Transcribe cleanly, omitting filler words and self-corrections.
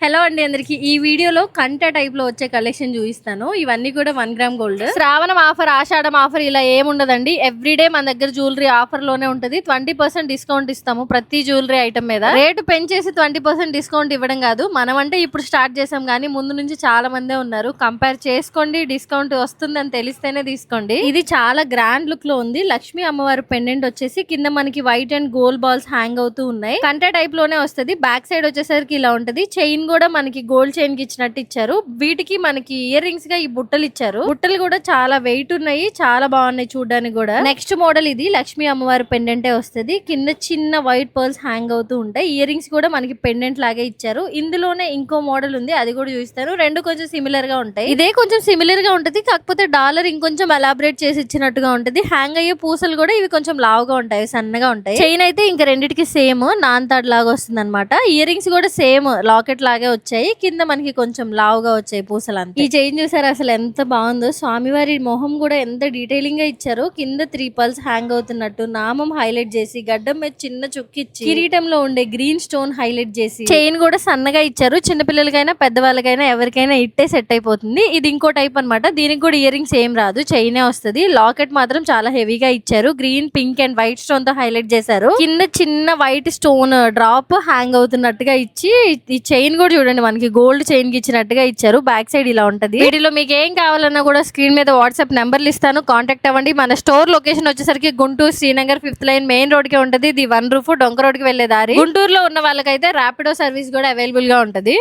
Hello అండి అందరికి. ఈ వీడియోలో కంట టైప్ లో వచ్చే కలెక్షన్ చూపిస్తాను. ఇవన్నీ కూడా 1 గ్రామ్ గోల్డ్. శ్రావణం ఆఫర్, ఆషాఢం ఆఫర్ ఇలా ఏముండదండి. ఎవ్రీడే మన దగ్గర జ్యువెలరీ ఆఫర్ లోనే ఉంటది. 20% డిస్కౌంట్ ఇస్తాము ప్రతి జ్యువెలరీ ఐటమ్ మీద. రేటు పెంచేసి 20% డిస్కౌంట్ ఇవ్వడం కాదు. మనం అంటే ఇప్పుడు స్టార్ట్ చేసాం కానీ ముందు నుంచి చాలా మందే ఉన్నారు. కంపేర్ చేసుకోండి, డిస్కౌంట్ వస్తుందని తెలిస్తేనే తీసుకోండి. ఇది చాలా గ్రాండ్ లుక్ లో ఉంది. లక్ష్మీ అమ్మవారి పెండెంట్ వచ్చేసి కింద మనకి white and gold balls hang అవుతూ ఉన్నాయి. కంట టైప్ లోనే వస్తుంది. బ్యాక్ సైడ్ వచ్చేసరికి ఇలా ఉంటది. చైన్ కూడా మనకి గోల్డ్ చైన్ కి ఇచ్చినట్టు ఇచ్చారు. వీటికి మనకి ఇయర్ రింగ్స్ గా ఈ బుట్టలు ఇచ్చారు. బుట్టలు కూడా చాలా వెయిట్ ఉన్నాయి, చాలా బాగున్నాయి చూడడానికి కూడా. నెక్స్ట్ మోడల్ ఇది లక్ష్మీ అమ్మవారి పెండెంటే వస్తుంది. కింద చిన్న వైట్ పర్ల్స్ హ్యాంగ్ అవుతూ ఉంటాయి. ఇయర్ రింగ్స్ కూడా మనకి పెండెంట్ లాగే ఇచ్చారు. ఇందులోనే ఇంకో మోడల్ ఉంది, అది కూడా చూపిస్తాను. రెండు కొంచెం సిమిలర్ గా ఉంటాయి. ఇదే కొంచెం సిమిలర్ గా ఉంటది, కాకపోతే డాలర్ ఇంకొంచెం ఎలాబరేట్ చేసి ఇచ్చినట్టుగా ఉంటది. హ్యాంగ్ అయ్యే పూసలు కూడా ఇవి కొంచెం లావుగా ఉంటాయి, సన్నగా ఉంటాయి. చైన్ అయితే ఇంకా రెండిటికి సేమ్ నాన్ తాడ్ లాగా వస్తుంది అనమాట. ఇయర్ రింగ్స్ కూడా సేమ్ లాకెట్ లాగే వచ్చాయి. కింద మనకి కొంచెం లావుగా వచ్చాయి పూసలు అంతా. ఈ చైన్ చూసారు అసలు ఎంత బాగుందో. స్వామివారి మొహం కూడా ఎంత డీటెయిలింగ్ గా ఇచ్చారు. కింద 3 పల్స్ హ్యాంగ్ అవుతున్నట్టు నామం హైలైట్ చేసి, గడ్డం మీద చిన్న చుక్కి ఇచ్చి, కిరీటంలో ఉండే గ్రీన్ స్టోన్ హైలైట్ చేసి, చైన్ కూడా సన్నగా ఇచ్చారు. చిన్నపిల్లలకైనా పెద్దవాళ్ళకైనా ఎవరికైనా ఇట్టే సెట్ అయిపోతుంది. ఇది ఇంకో టైప్ అనమాట. దీనికి కూడా ఇయర్ రింగ్స్ ఏం రాదు, చైనే వస్తుంది. లాకెట్ మాత్రం చాలా హెవీగా ఇచ్చారు. Green, pink and white stone తో హైలైట్ చేశారు. కింద చిన్న వైట్ స్టోన్ డ్రాప్ హ్యాంగ్ అవుతున్నట్టుగా ఇచ్చి, ఈ చైన్ కూడా చూడండి మనకి గోల్డ్ చైన్ కి ఇచ్చినట్టుగా ఇచ్చారు. బ్యాక్ సైడ్ ఇలా ఉంటది. వీటిలో మీకు ఏం కావాలన్నా కూడా స్క్రీన్ మీద వాట్సాప్ నెంబర్లు ఇస్తాను, కాంటాక్ట్ అవ్వండి. మన స్టోర్ లొకేషన్ వచ్చేసరికి Guntur Srinagar 5th line main road కి ఉంటది. ఇది 1 రూఫ్ డొంక రోడ్ కి వెళ్లే దారి. గుంటూరులో ఉన్న వాళ్ళకైతే ర్యాపిడో సర్వీస్ కూడా అవైలబుల్ గా ఉంటది.